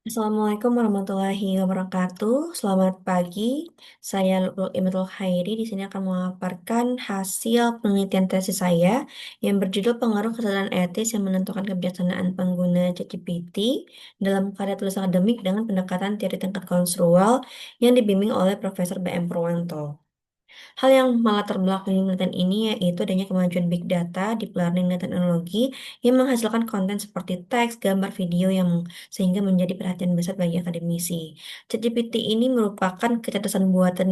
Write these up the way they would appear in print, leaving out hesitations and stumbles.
Assalamualaikum warahmatullahi wabarakatuh. Selamat pagi. Saya Lulu Imatul Khairi. Di sini akan memaparkan hasil penelitian tesis saya yang berjudul Pengaruh Kesadaran Etis yang Menentukan Kebijaksanaan Pengguna ChatGPT dalam karya tulis akademik dengan pendekatan teori tingkat konstrual yang dibimbing oleh Profesor B.M. Purwanto. Hal yang melatar belakangi penelitian ini yaitu adanya kemajuan big data, deep learning, dan teknologi yang menghasilkan konten seperti teks, gambar, video yang sehingga menjadi perhatian besar bagi akademisi. ChatGPT ini merupakan kecerdasan buatan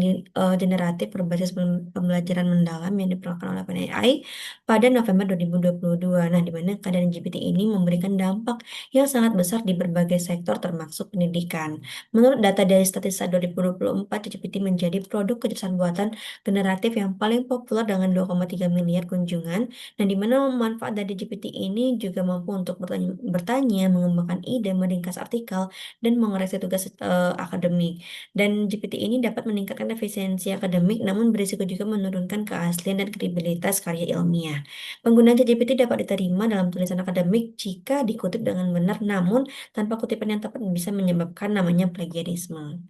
generatif berbasis pembelajaran mendalam yang diperkenalkan oleh OpenAI pada November 2022. Nah, di mana kehadiran GPT ini memberikan dampak yang sangat besar di berbagai sektor termasuk pendidikan. Menurut data dari Statista 2024, ChatGPT menjadi produk kecerdasan buatan generatif yang paling populer dengan 2,3 miliar kunjungan, dan di mana manfaat dari GPT ini juga mampu untuk bertanya, mengembangkan ide, meringkas artikel, dan mengoreksi tugas akademik. Dan GPT ini dapat meningkatkan efisiensi akademik, namun berisiko juga menurunkan keaslian dan kredibilitas karya ilmiah. Penggunaan ChatGPT dapat diterima dalam tulisan akademik jika dikutip dengan benar, namun tanpa kutipan yang tepat bisa menyebabkan namanya plagiarisme.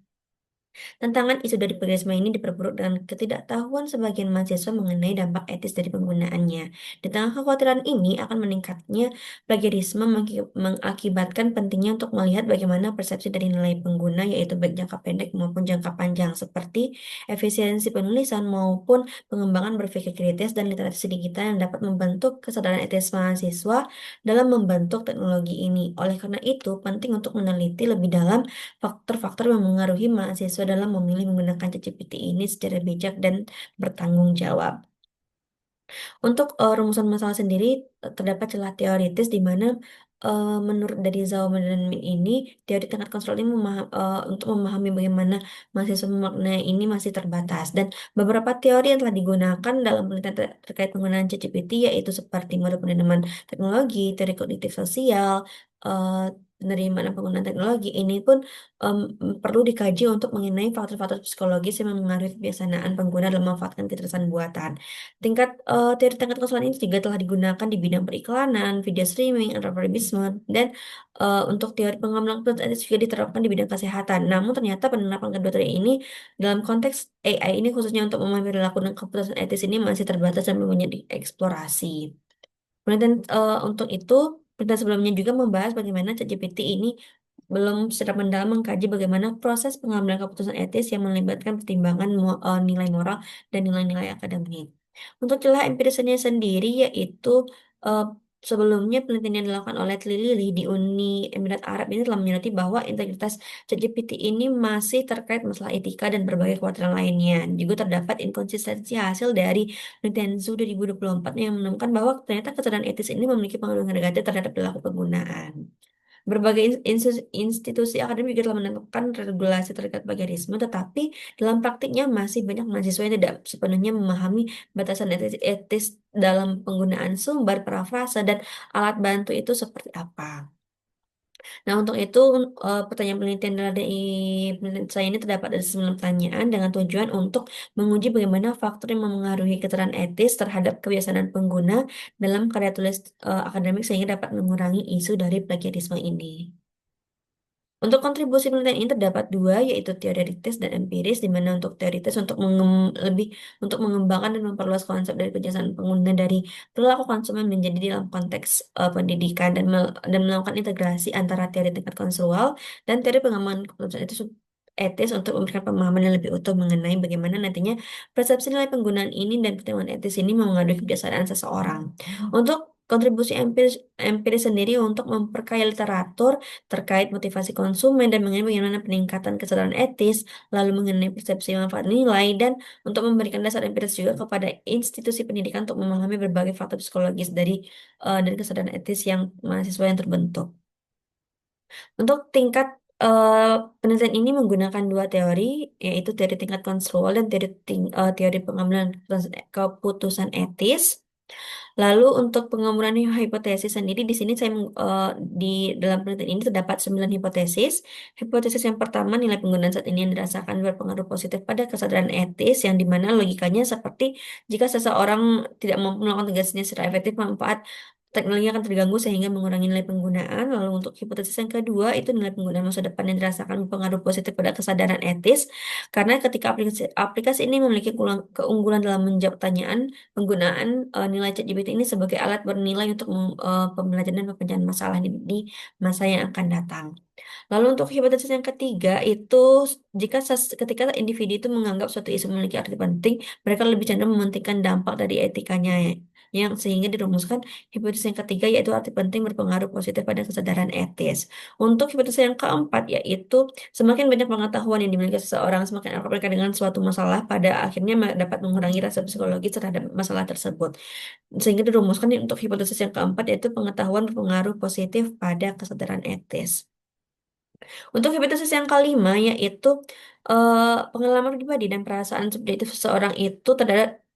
Tantangan isu dari plagiarisme ini diperburuk dengan ketidaktahuan sebagian mahasiswa mengenai dampak etis dari penggunaannya. Di tengah kekhawatiran ini akan meningkatnya plagiarisme mengakibatkan pentingnya untuk melihat bagaimana persepsi dari nilai pengguna, yaitu baik jangka pendek maupun jangka panjang, seperti efisiensi penulisan maupun pengembangan berpikir kritis dan literasi digital yang dapat membentuk kesadaran etis mahasiswa dalam membentuk teknologi ini. Oleh karena itu, penting untuk meneliti lebih dalam faktor-faktor yang mengaruhi mahasiswa dalam memilih menggunakan ChatGPT ini secara bijak dan bertanggung jawab. Untuk rumusan masalah sendiri terdapat celah teoritis di mana menurut dari Zhao dan Min ini teori tingkat konstruktif ini untuk memahami bagaimana mahasiswa memaknai ini masih terbatas, dan beberapa teori yang telah digunakan dalam penelitian terkait penggunaan ChatGPT yaitu seperti model penerimaan teknologi, teori kognitif sosial, eh, penerimaan dan penggunaan teknologi ini pun em, perlu dikaji untuk mengenai faktor-faktor psikologis yang mempengaruhi kebiasaan pengguna dalam memanfaatkan kecerdasan buatan. Teori tingkat kesulitan ini juga telah digunakan di bidang periklanan, video streaming, algoritmisme, dan untuk teori pengembangan keputusan etis juga diterapkan di bidang kesehatan. Namun ternyata penerapan kedua teori ini dalam konteks AI ini khususnya untuk memahami perilaku dan keputusan etis ini masih terbatas dan belum banyak dieksplorasi. Penelitian untuk itu, penelitian sebelumnya juga membahas bagaimana ChatGPT ini belum secara mendalam mengkaji bagaimana proses pengambilan keputusan etis yang melibatkan pertimbangan nilai moral dan nilai-nilai akademik. Untuk celah empirisnya sendiri yaitu eh, sebelumnya penelitian yang dilakukan oleh Tlili di Uni Emirat Arab ini telah menyoroti bahwa integritas ChatGPT ini masih terkait masalah etika dan berbagai kekhawatiran lainnya. Juga terdapat inkonsistensi hasil dari penelitian Zhu 2024 yang menemukan bahwa ternyata kesadaran etis ini memiliki pengaruh negatif terhadap perilaku penggunaan. Berbagai institusi akademik juga telah menetapkan regulasi terkait plagiarisme, tetapi dalam praktiknya masih banyak mahasiswa yang tidak sepenuhnya memahami batasan etis dalam penggunaan sumber, parafrase, dan alat bantu itu seperti apa. Nah, untuk itu, pertanyaan penelitian dari penelitian saya ini terdapat dari 9 pertanyaan dengan tujuan untuk menguji bagaimana faktor yang memengaruhi keterangan etis terhadap kebiasaan pengguna dalam karya tulis akademik sehingga dapat mengurangi isu dari plagiarisme ini. Untuk kontribusi penelitian ini terdapat dua, yaitu teoritis dan empiris, di mana untuk teoritis lebih untuk mengembangkan dan memperluas konsep dari kebiasaan pengguna dari perilaku konsumen menjadi dalam konteks pendidikan, dan melakukan integrasi antara teori tingkat konstrual dan teori pengembangan keputusan etis untuk memberikan pemahaman yang lebih utuh mengenai bagaimana nantinya persepsi nilai penggunaan ini dan pertimbangan etis ini mengaruhi kebiasaan seseorang. Untuk kontribusi empiris sendiri untuk memperkaya literatur terkait motivasi konsumen dan mengenai bagaimana peningkatan kesadaran etis, lalu mengenai persepsi manfaat nilai, dan untuk memberikan dasar empiris juga kepada institusi pendidikan untuk memahami berbagai faktor psikologis dari kesadaran etis yang mahasiswa yang terbentuk. Untuk tingkat penelitian ini menggunakan dua teori, yaitu teori tingkat konstrual dan teori pengambilan keputusan etis. Lalu untuk pengembangan hipotesis sendiri di sini di dalam penelitian ini terdapat 9 hipotesis. Hipotesis yang pertama, nilai penggunaan saat ini yang dirasakan berpengaruh positif pada kesadaran etis, yang dimana logikanya seperti jika seseorang tidak mampu melakukan tugasnya secara efektif, manfaat teknologi akan terganggu sehingga mengurangi nilai penggunaan. Lalu untuk hipotesis yang kedua itu nilai penggunaan masa depan yang dirasakan berpengaruh positif pada kesadaran etis karena ketika aplikasi ini memiliki keunggulan dalam menjawab pertanyaan penggunaan nilai ChatGPT ini sebagai alat bernilai untuk pembelajaran dan pemecahan masalah di masa yang akan datang. Lalu untuk hipotesis yang ketiga itu jika ketika individu itu menganggap suatu isu memiliki arti penting, mereka lebih cenderung mementingkan dampak dari etikanya yang sehingga dirumuskan hipotesis yang ketiga yaitu arti penting berpengaruh positif pada kesadaran etis. Untuk hipotesis yang keempat yaitu semakin banyak pengetahuan yang dimiliki seseorang, semakin akrab mereka dengan suatu masalah, pada akhirnya dapat mengurangi rasa psikologis terhadap masalah tersebut. Sehingga dirumuskan untuk hipotesis yang keempat yaitu pengetahuan berpengaruh positif pada kesadaran etis. Untuk hipotesis yang kelima yaitu pengalaman pribadi dan perasaan subjektif seseorang itu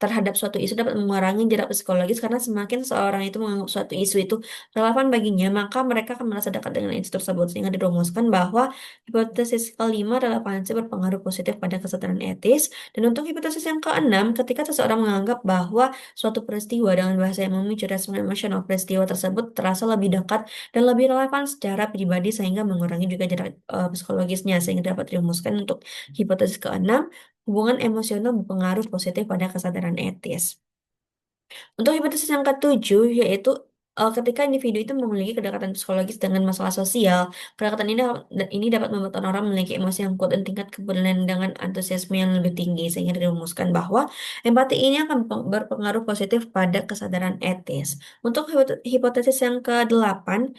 terhadap suatu isu dapat mengurangi jarak psikologis karena semakin seorang itu menganggap suatu isu itu relevan baginya, maka mereka akan merasa dekat dengan isu tersebut. Sehingga dirumuskan bahwa hipotesis kelima relevansi berpengaruh positif pada kesadaran etis. Dan untuk hipotesis yang keenam, ketika seseorang menganggap bahwa suatu peristiwa dengan bahasa yang memicu respon emosional, peristiwa tersebut terasa lebih dekat dan lebih relevan secara pribadi sehingga mengurangi juga jarak psikologisnya sehingga dapat dirumuskan untuk hipotesis keenam hubungan emosional berpengaruh positif pada kesadaran etis. Untuk hipotesis yang ketujuh yaitu ketika individu itu memiliki kedekatan psikologis dengan masalah sosial, kedekatan ini dapat membuat orang memiliki emosi yang kuat dan tingkat kepedulian dengan antusiasme yang lebih tinggi sehingga dirumuskan bahwa empati ini akan berpengaruh positif pada kesadaran etis. Untuk hipotesis yang kedelapan,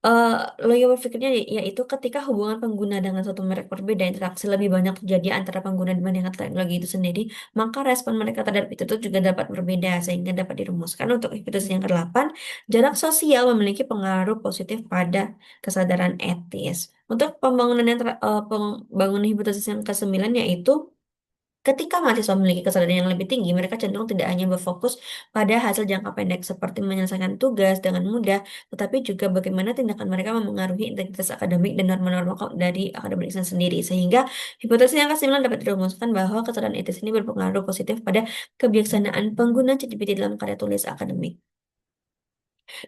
Eh, logika berpikirnya yaitu ketika hubungan pengguna dengan suatu merek berbeda, interaksi lebih banyak terjadi antara pengguna dibandingkan teknologi itu sendiri, maka respon mereka terhadap itu tuh juga dapat berbeda sehingga dapat dirumuskan untuk hipotesis yang kedelapan, jarak sosial memiliki pengaruh positif pada kesadaran etis. Untuk pembangunan hipotesis yang kesembilan yaitu ketika mahasiswa memiliki kesadaran yang lebih tinggi, mereka cenderung tidak hanya berfokus pada hasil jangka pendek seperti menyelesaikan tugas dengan mudah, tetapi juga bagaimana tindakan mereka memengaruhi integritas akademik dan norma-norma dari akademiknya sendiri. Sehingga hipotesis yang kesimpulan dapat dirumuskan bahwa kesadaran etis ini berpengaruh positif pada kebijaksanaan pengguna ChatGPT dalam karya tulis akademik.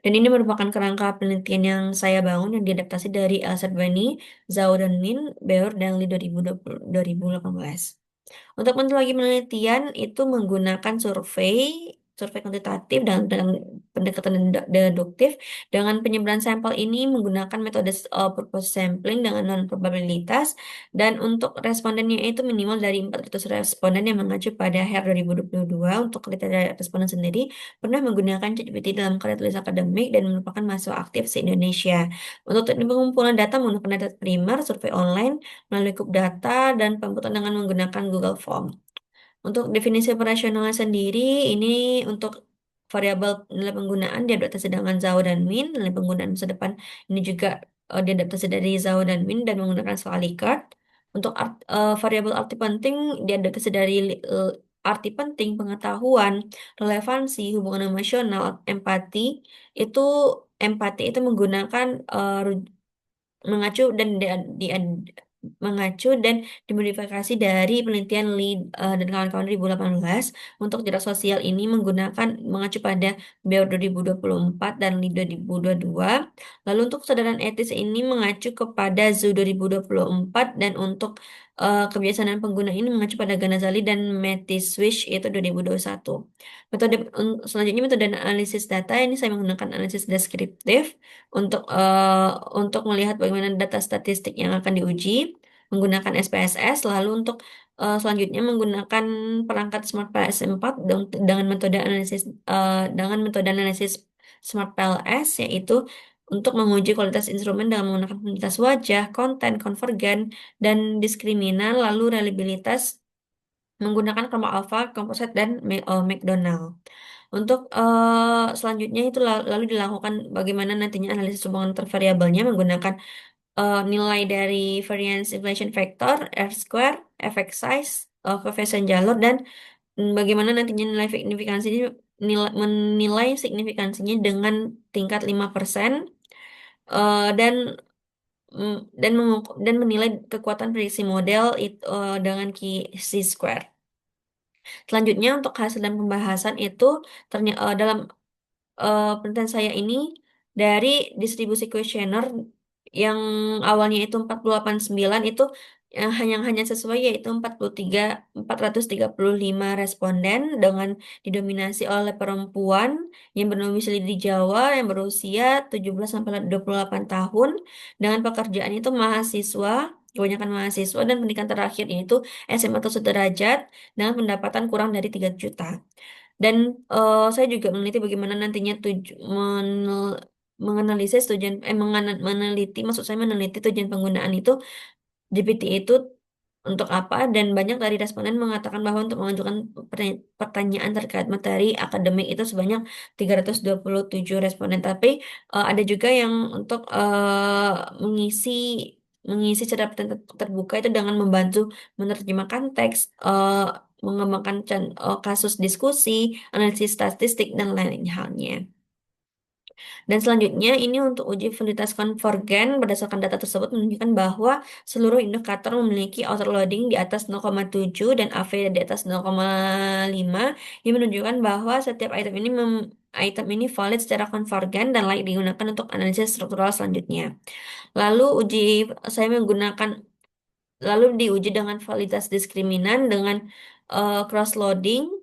Dan ini merupakan kerangka penelitian yang saya bangun yang diadaptasi dari Elsa Bani, Zhao dan Min, Beor, dan Li 2018. Untuk metodologi penelitian itu menggunakan survei kuantitatif dengan pendekatan deduktif. Dengan penyebaran sampel ini menggunakan metode purpose sampling dengan non probabilitas dan untuk respondennya itu minimal dari 400 responden yang mengacu pada HER 2022. Untuk kriteria responden sendiri pernah menggunakan ChatGPT dalam karya tulis akademik dan merupakan mahasiswa aktif se-Indonesia. Untuk teknik pengumpulan data menggunakan data primer, survei online, melalui kub data dan pembuatan dengan menggunakan Google Form. Untuk definisi operasionalnya sendiri, ini untuk variabel nilai penggunaan diadaptasi dengan Zhao dan Min, nilai penggunaan masa depan ini juga diadaptasi dari Zhao dan Min dan menggunakan skala Likert. Untuk variabel arti penting diadaptasi dari arti penting, pengetahuan, relevansi, hubungan emosional, empati, itu empati itu menggunakan mengacu dan mengacu dan dimodifikasi dari penelitian Lee dan kawan-kawan 2018. Untuk jarak sosial ini menggunakan mengacu pada BEO 2024 dan Lee 2022. Lalu untuk kesadaran etis ini mengacu kepada Zhu 2024 dan untuk kebiasaan pengguna ini mengacu pada Ganazali dan Mattis Swish yaitu 2021. Selanjutnya metode analisis data ini saya menggunakan analisis deskriptif untuk untuk melihat bagaimana data statistik yang akan diuji menggunakan SPSS. Lalu untuk selanjutnya menggunakan perangkat Smart PS4 dengan metode analisis Smart PLS yaitu untuk menguji kualitas instrumen dengan menggunakan kualitas wajah, konten, konvergen, dan diskriminan, lalu reliabilitas menggunakan Chroma Alpha, Composite, dan McDonald. Untuk selanjutnya itu lalu dilakukan bagaimana nantinya analisis hubungan antar variabelnya menggunakan nilai dari variance inflation factor, R square, effect size, coefficient jalur, dan bagaimana nantinya nilai signifikansinya menilai signifikansinya dengan tingkat 5% dan dan menilai kekuatan prediksi model itu dengan chi-square. Selanjutnya untuk hasil dan pembahasan itu dalam penelitian saya ini dari distribusi kuesioner yang awalnya itu 489 itu hanya sesuai yaitu 435 responden dengan didominasi oleh perempuan yang berdomisili di Jawa yang berusia 17 sampai 28 tahun dengan pekerjaan itu mahasiswa, kebanyakan mahasiswa dan pendidikan terakhir yaitu SMA atau sederajat dengan pendapatan kurang dari 3 juta. Dan saya juga meneliti bagaimana nantinya menganalisis tujuan meneliti maksud saya meneliti tujuan penggunaan itu GPT itu untuk apa dan banyak dari responden mengatakan bahwa untuk mengajukan pertanyaan terkait materi akademik itu sebanyak 327 responden tapi ada juga yang untuk mengisi mengisi secara terbuka itu dengan membantu menerjemahkan teks mengembangkan kasus diskusi analisis statistik dan lain halnya. Dan selanjutnya ini untuk uji validitas konvergen berdasarkan data tersebut menunjukkan bahwa seluruh indikator memiliki overloading di atas 0,7 dan AV di atas 0,5 yang menunjukkan bahwa setiap item ini valid secara konvergen dan layak digunakan untuk analisis struktural selanjutnya. Lalu saya menggunakan lalu diuji dengan validitas diskriminan dengan cross loading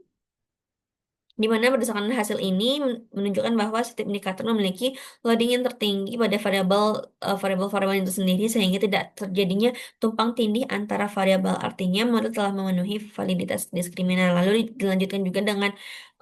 di mana berdasarkan hasil ini menunjukkan bahwa setiap indikator memiliki loading yang tertinggi pada variabel-variabel itu sendiri sehingga tidak terjadinya tumpang tindih antara variabel. Artinya model telah memenuhi validitas diskriminan. Lalu dilanjutkan juga dengan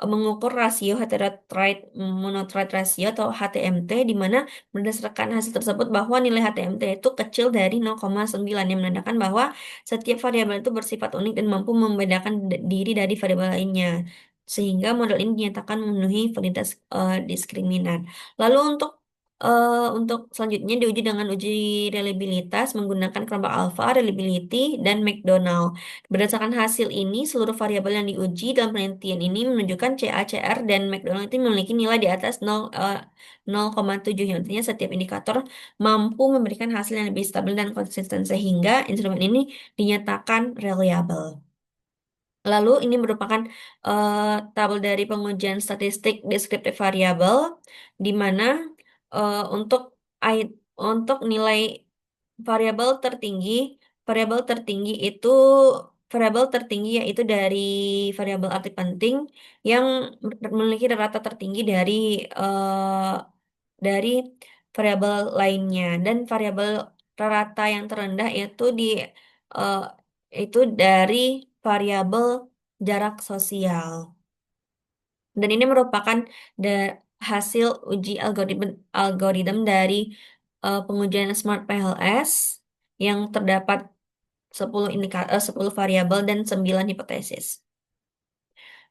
mengukur rasio heterotrite monotrite ratio atau HTMT di mana berdasarkan hasil tersebut bahwa nilai HTMT itu kecil dari 0,9 yang menandakan bahwa setiap variabel itu bersifat unik dan mampu membedakan diri dari variabel lainnya sehingga model ini dinyatakan memenuhi validitas diskriminan. Lalu untuk selanjutnya diuji dengan uji reliabilitas menggunakan kelompok alpha, reliability, dan McDonald. Berdasarkan hasil ini, seluruh variabel yang diuji dalam penelitian ini menunjukkan CA, CR, dan McDonald itu memiliki nilai di atas 0,7 yang artinya setiap indikator mampu memberikan hasil yang lebih stabil dan konsisten sehingga instrumen ini dinyatakan reliable. Lalu ini merupakan tabel dari pengujian statistik deskriptif variabel di mana untuk untuk nilai variabel tertinggi variabel tertinggi itu variabel tertinggi yaitu dari variabel arti penting yang memiliki rata tertinggi dari variabel lainnya dan variabel rata yang terendah eh, itu dari variabel jarak sosial. Dan ini merupakan hasil uji algoritma dari pengujian Smart PLS yang terdapat 10 variabel dan 9 hipotesis.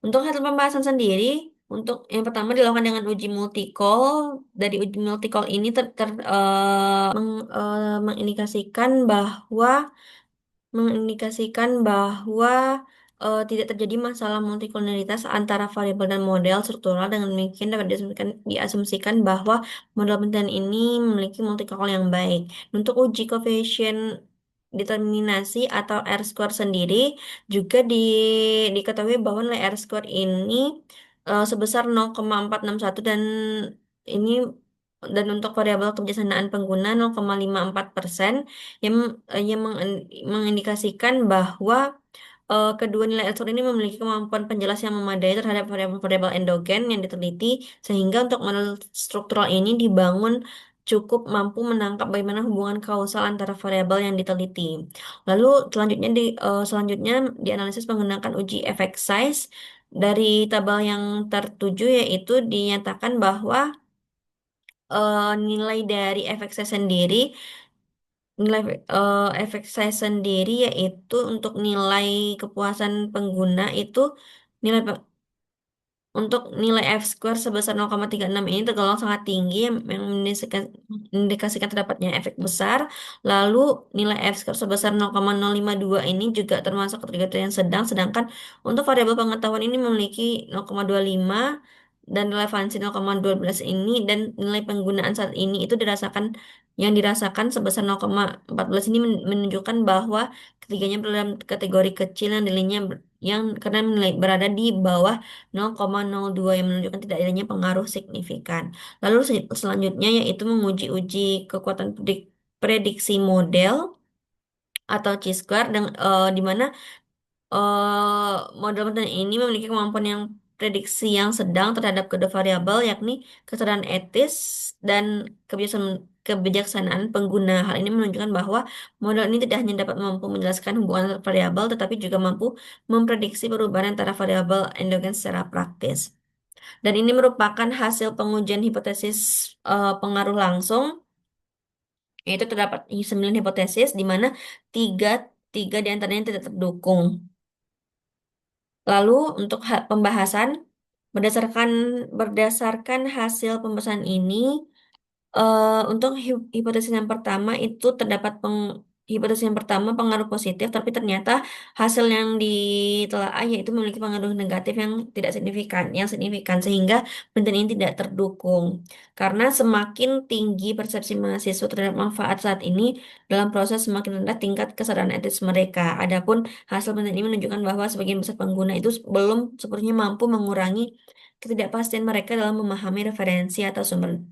Untuk hasil pembahasan sendiri, untuk yang pertama dilakukan dengan uji multi-call. Dari uji multi-call ini mengindikasikan bahwa tidak terjadi masalah multikolonialitas antara variabel dan model struktural. Dengan demikian dapat diasumsikan bahwa model penelitian ini memiliki multikokal yang baik. Untuk uji koefisien determinasi atau R-square sendiri juga diketahui bahwa nilai R-square ini sebesar 0,461 ini dan untuk variabel kebijaksanaan pengguna 0,54% yang mengindikasikan bahwa kedua nilai unsur ini memiliki kemampuan penjelasan yang memadai terhadap variabel-variabel endogen yang diteliti, sehingga untuk model struktural ini dibangun cukup mampu menangkap bagaimana hubungan kausal antara variabel yang diteliti. Lalu selanjutnya dianalisis menggunakan uji effect size dari tabel yang tertuju yaitu dinyatakan bahwa nilai dari efek size sendiri Nilai efek saya sendiri yaitu untuk nilai kepuasan pengguna itu nilai untuk nilai F-square sebesar 0,36 ini tergolong sangat tinggi yang mengindikasikan terdapatnya efek besar. Lalu nilai F-square sebesar 0,052 ini juga termasuk kategori yang sedang, sedangkan untuk variabel pengetahuan ini memiliki 0,25 dan relevansi 0,12 ini dan nilai penggunaan saat ini itu dirasakan sebesar 0,14 ini menunjukkan bahwa ketiganya dalam kategori kecil yang yang karena nilai berada di bawah 0,02 yang menunjukkan tidak adanya pengaruh signifikan. Lalu selanjutnya yaitu menguji-uji kekuatan prediksi model atau chi-square di mana model metode ini memiliki kemampuan yang prediksi yang sedang terhadap kedua variabel, yakni kesadaran etis dan kebijaksanaan pengguna. Hal ini menunjukkan bahwa model ini tidak hanya dapat mampu menjelaskan hubungan antar variabel, tetapi juga mampu memprediksi perubahan antara variabel endogen secara praktis. Dan ini merupakan hasil pengujian hipotesis pengaruh langsung, yaitu terdapat 9 hipotesis, di mana tiga, tiga di antaranya tidak terdukung. Lalu untuk pembahasan berdasarkan berdasarkan hasil pembahasan ini untuk hipotesis yang pertama itu terdapat hipotesis yang pertama pengaruh positif, tapi ternyata hasil yang ditelaah yaitu memiliki pengaruh negatif yang tidak signifikan, sehingga penelitian ini tidak terdukung. Karena semakin tinggi persepsi mahasiswa terhadap manfaat saat ini dalam proses, semakin rendah tingkat kesadaran etis mereka. Adapun hasil penelitian ini menunjukkan bahwa sebagian besar pengguna itu belum sepenuhnya mampu mengurangi ketidakpastian mereka dalam memahami referensi atau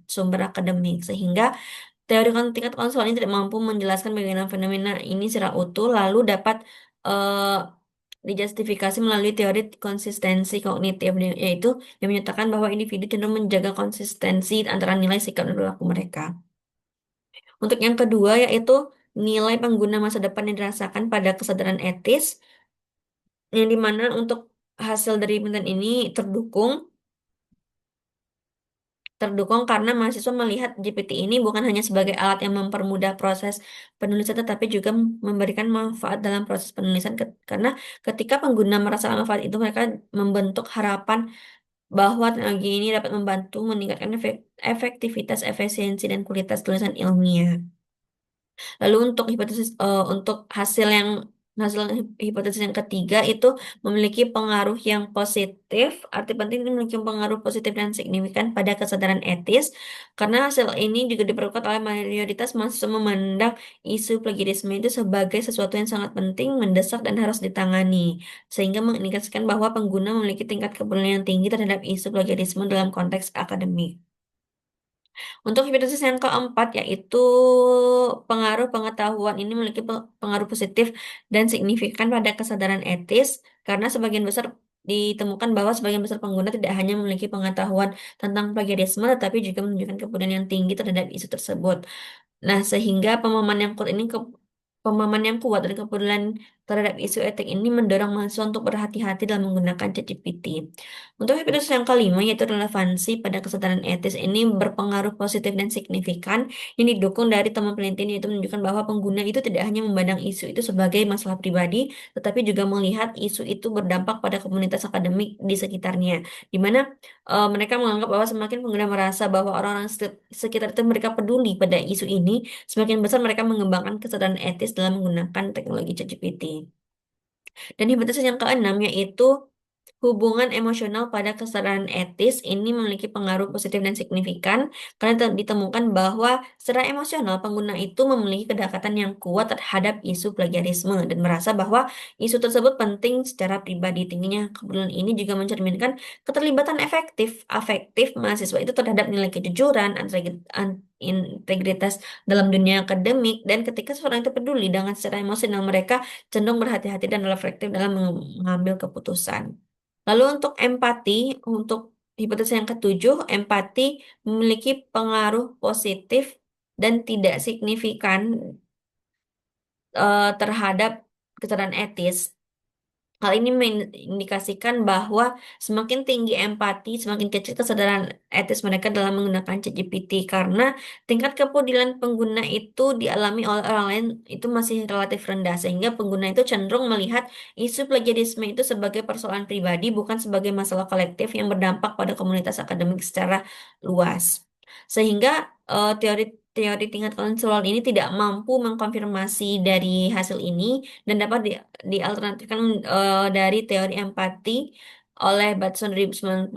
sumber akademik, sehingga teori tingkat konseluan ini tidak mampu menjelaskan bagaimana fenomena ini secara utuh, lalu dapat eh, dijustifikasi melalui teori konsistensi kognitif, yaitu yang menyatakan bahwa individu cenderung menjaga konsistensi antara nilai, sikap, dan perilaku mereka. Untuk yang kedua yaitu nilai pengguna masa depan yang dirasakan pada kesadaran etis, yang dimana untuk hasil dari penelitian ini terdukung karena mahasiswa melihat GPT ini bukan hanya sebagai alat yang mempermudah proses penulisan, tetapi juga memberikan manfaat dalam proses penulisan. Karena ketika pengguna merasakan manfaat itu, mereka membentuk harapan bahwa teknologi ini dapat membantu meningkatkan efektivitas, efisiensi, dan kualitas tulisan ilmiah. Lalu untuk hasil hipotesis yang ketiga itu memiliki pengaruh yang positif. Arti penting ini memiliki pengaruh positif dan signifikan pada kesadaran etis, karena hasil ini juga diperkuat oleh mayoritas mahasiswa memandang isu plagiarisme itu sebagai sesuatu yang sangat penting, mendesak, dan harus ditangani, sehingga mengindikasikan bahwa pengguna memiliki tingkat kepedulian yang tinggi terhadap isu plagiarisme dalam konteks akademik. Untuk hipotesis yang keempat yaitu pengaruh pengetahuan ini memiliki pengaruh positif dan signifikan pada kesadaran etis, karena sebagian besar ditemukan bahwa sebagian besar pengguna tidak hanya memiliki pengetahuan tentang plagiarisme, tetapi juga menunjukkan kepedulian yang tinggi terhadap isu tersebut. Nah, sehingga pemahaman yang kuat dan kepedulian terhadap isu etik ini mendorong mahasiswa untuk berhati-hati dalam menggunakan ChatGPT. Untuk hipotesis yang kelima, yaitu relevansi pada kesadaran etis ini berpengaruh positif dan signifikan, yang didukung dari teman penelitian, yaitu menunjukkan bahwa pengguna itu tidak hanya memandang isu itu sebagai masalah pribadi, tetapi juga melihat isu itu berdampak pada komunitas akademik di sekitarnya, di mana mereka menganggap bahwa semakin pengguna merasa bahwa orang-orang sekitar itu mereka peduli pada isu ini, semakin besar mereka mengembangkan kesadaran etis dalam menggunakan teknologi ChatGPT. Dan hipotesis yang keenam yaitu hubungan emosional pada kesadaran etis ini memiliki pengaruh positif dan signifikan, karena ditemukan bahwa secara emosional pengguna itu memiliki kedekatan yang kuat terhadap isu plagiarisme dan merasa bahwa isu tersebut penting secara pribadi. Tingginya kepedulian ini juga mencerminkan keterlibatan afektif mahasiswa itu terhadap nilai kejujuran, integritas dalam dunia akademik, dan ketika seseorang itu peduli dengan secara emosional, mereka cenderung berhati-hati dan reflektif dalam mengambil keputusan. Lalu untuk hipotesis yang ketujuh, empati memiliki pengaruh positif dan tidak signifikan terhadap kesadaran etis. Hal ini mengindikasikan bahwa semakin tinggi empati, semakin kecil kesadaran etis mereka dalam menggunakan ChatGPT, karena tingkat kepedulian pengguna itu dialami oleh orang lain itu masih relatif rendah, sehingga pengguna itu cenderung melihat isu plagiarisme itu sebagai persoalan pribadi, bukan sebagai masalah kolektif yang berdampak pada komunitas akademik secara luas. Sehingga teori tingkat konselor ini tidak mampu mengkonfirmasi dari hasil ini, dan dapat dialternatifkan dari teori empati oleh Batson 1995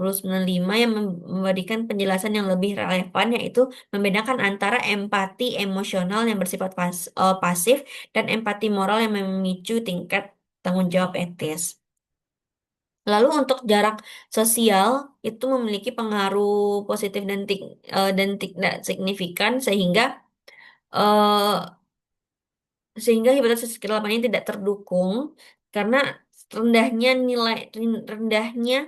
yang memberikan penjelasan yang lebih relevan, yaitu membedakan antara empati emosional yang bersifat pasif dan empati moral yang memicu tingkat tanggung jawab etis. Lalu untuk jarak sosial itu memiliki pengaruh positif dan tidak signifikan eh, sehingga hipotesis ke-8 ini tidak terdukung karena rendahnya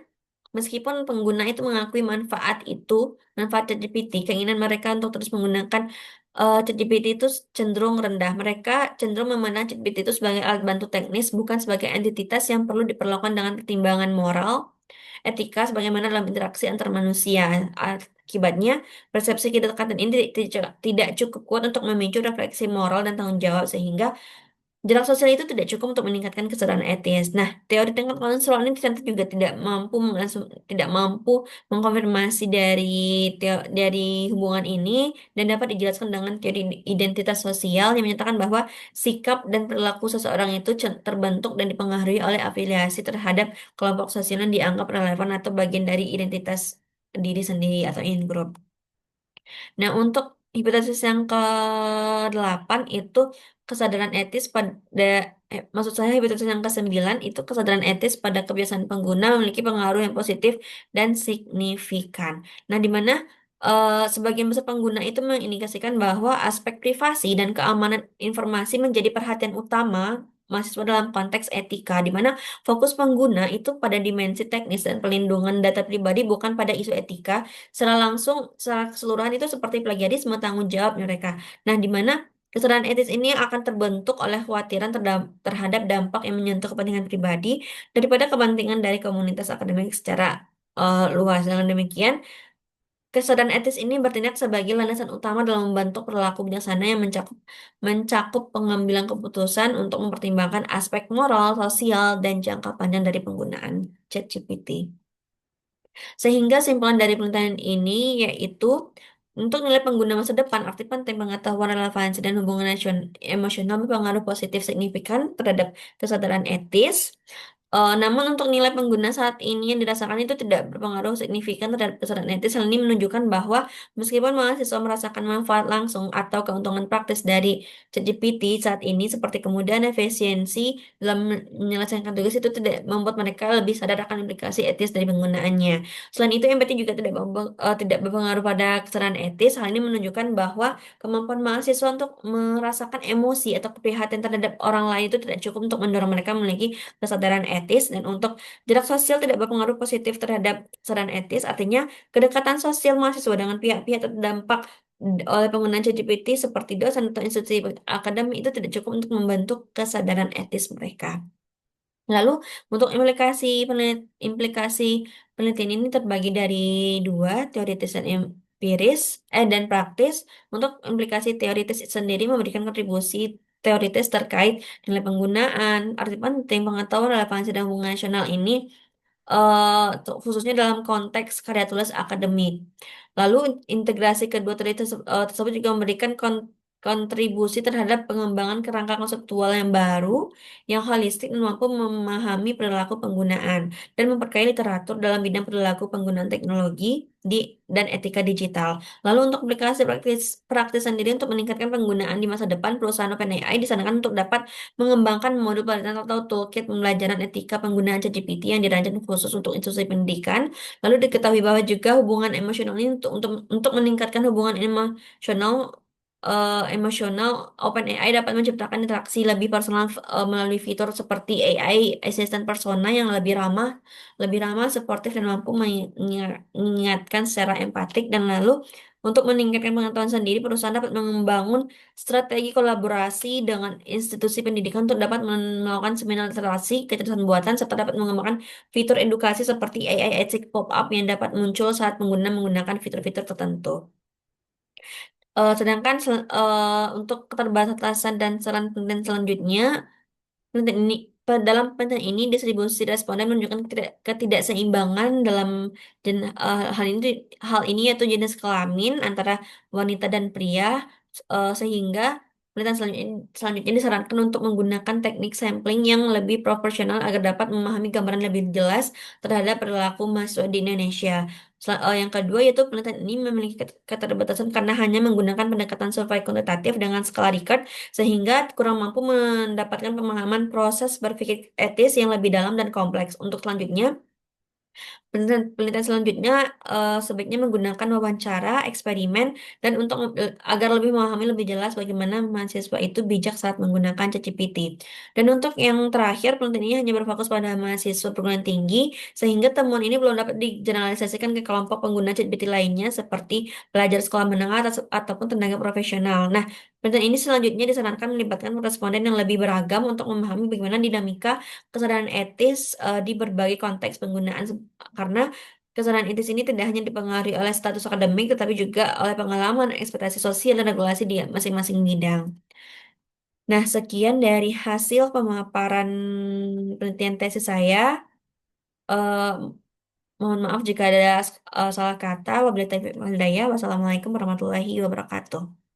meskipun pengguna itu mengakui manfaat ChatGPT, keinginan mereka untuk terus menggunakan ChatGPT itu cenderung rendah. Mereka cenderung memandang ChatGPT itu sebagai alat bantu teknis, bukan sebagai entitas yang perlu diperlakukan dengan pertimbangan moral, etika, sebagaimana dalam interaksi antar manusia. Akibatnya, persepsi kedekatan ini tidak cukup kuat untuk memicu refleksi moral dan tanggung jawab, sehingga jarak sosial itu tidak cukup untuk meningkatkan kesadaran etis. Nah, teori tingkat konsensual ini ternyata juga tidak mampu mengkonfirmasi dari hubungan ini dan dapat dijelaskan dengan teori identitas sosial yang menyatakan bahwa sikap dan perilaku seseorang itu terbentuk dan dipengaruhi oleh afiliasi terhadap kelompok sosial yang dianggap relevan atau bagian dari identitas diri sendiri atau in-group. Nah, untuk hipotesis yang ke-8 itu kesadaran etis pada maksud saya hipotesis yang ke-9 itu kesadaran etis pada kebiasaan pengguna memiliki pengaruh yang positif dan signifikan. Nah, di mana sebagian besar pengguna itu mengindikasikan bahwa aspek privasi dan keamanan informasi menjadi perhatian utama mahasiswa dalam konteks etika, di mana fokus pengguna itu pada dimensi teknis dan pelindungan data pribadi, bukan pada isu etika secara keseluruhan itu seperti plagiarisme tanggung jawab mereka. Nah, di mana kesadaran etis ini akan terbentuk oleh khawatiran terhadap dampak yang menyentuh kepentingan pribadi daripada kepentingan dari komunitas akademik secara luas. Dengan demikian, kesadaran etis ini bertindak sebagai landasan utama dalam membentuk perilaku bijaksana yang mencakup pengambilan keputusan untuk mempertimbangkan aspek moral, sosial, dan jangka panjang dari penggunaan ChatGPT. Sehingga simpulan dari penelitian ini yaitu untuk nilai pengguna masa depan, arti penting pengetahuan relevansi dan hubungan emosional berpengaruh positif signifikan terhadap kesadaran etis. Namun untuk nilai pengguna saat ini yang dirasakan itu tidak berpengaruh signifikan terhadap kesadaran etis. Hal ini menunjukkan bahwa meskipun mahasiswa merasakan manfaat langsung atau keuntungan praktis dari ChatGPT saat ini seperti kemudahan efisiensi dalam menyelesaikan tugas, itu tidak membuat mereka lebih sadar akan implikasi etis dari penggunaannya. Selain itu, empati juga tidak berpengaruh pada kesadaran etis. Hal ini menunjukkan bahwa kemampuan mahasiswa untuk merasakan emosi atau keprihatinan terhadap orang lain itu tidak cukup untuk mendorong mereka memiliki kesadaran etis. Dan untuk jarak sosial tidak berpengaruh positif terhadap kesadaran etis, artinya kedekatan sosial mahasiswa dengan pihak-pihak terdampak oleh penggunaan ChatGPT seperti dosen atau institusi akademik itu tidak cukup untuk membentuk kesadaran etis mereka. Lalu untuk implikasi penelitian ini terbagi dari dua, teoritis dan empiris dan praktis. Untuk implikasi teoritis sendiri memberikan kontribusi teoritis terkait nilai penggunaan, arti penting, pengetahuan relevansi dan hubungan nasional ini khususnya dalam konteks karya tulis akademik. Lalu integrasi kedua tersebut juga memberikan kontribusi terhadap pengembangan kerangka konseptual yang baru, yang holistik dan mampu memahami perilaku penggunaan dan memperkaya literatur dalam bidang perilaku penggunaan teknologi dan etika digital. Lalu untuk aplikasi praktis sendiri untuk meningkatkan penggunaan di masa depan, perusahaan OpenAI disarankan untuk dapat mengembangkan modul pelatihan atau toolkit pembelajaran etika penggunaan ChatGPT yang dirancang khusus untuk institusi pendidikan. Lalu diketahui bahwa juga hubungan emosional ini untuk meningkatkan hubungan emosional, OpenAI dapat menciptakan interaksi lebih personal melalui fitur seperti AI Assistant Persona yang lebih ramah, suportif dan mampu mengingatkan secara empatik. Dan lalu untuk meningkatkan pengetahuan sendiri, perusahaan dapat membangun strategi kolaborasi dengan institusi pendidikan untuk dapat melakukan seminar literasi, kecerdasan buatan, serta dapat mengembangkan fitur edukasi seperti AI Ethic Pop-up yang dapat muncul saat pengguna menggunakan fitur-fitur tertentu. Untuk keterbatasan dan saran penelitian selanjutnya, penelitian ini dalam penelitian ini distribusi responden menunjukkan ketidakseimbangan dalam hal ini yaitu jenis kelamin antara wanita dan pria, sehingga penelitian selanjutnya disarankan untuk menggunakan teknik sampling yang lebih proporsional agar dapat memahami gambaran lebih jelas terhadap perilaku mahasiswa di Indonesia. Yang kedua yaitu penelitian ini memiliki keterbatasan karena hanya menggunakan pendekatan survei kuantitatif dengan skala Likert, sehingga kurang mampu mendapatkan pemahaman proses berpikir etis yang lebih dalam dan kompleks. Untuk selanjutnya, Penelitian selanjutnya sebaiknya menggunakan wawancara, eksperimen, dan untuk agar lebih memahami lebih jelas bagaimana mahasiswa itu bijak saat menggunakan ChatGPT. Dan untuk yang terakhir, penelitian ini hanya berfokus pada mahasiswa perguruan tinggi, sehingga temuan ini belum dapat digeneralisasikan ke kelompok pengguna ChatGPT lainnya seperti pelajar sekolah menengah ataupun tenaga profesional. Nah, penelitian ini selanjutnya disarankan melibatkan responden yang lebih beragam untuk memahami bagaimana dinamika kesadaran etis di berbagai konteks penggunaan karena kesadaran etis ini tidak hanya dipengaruhi oleh status akademik, tetapi juga oleh pengalaman, ekspektasi sosial, dan regulasi di masing-masing bidang. Nah, sekian dari hasil pemaparan penelitian tesis saya. Eh, Mohon maaf jika ada salah kata. Wabillahi taufiq wal hidayah. Wassalamualaikum warahmatullahi wabarakatuh.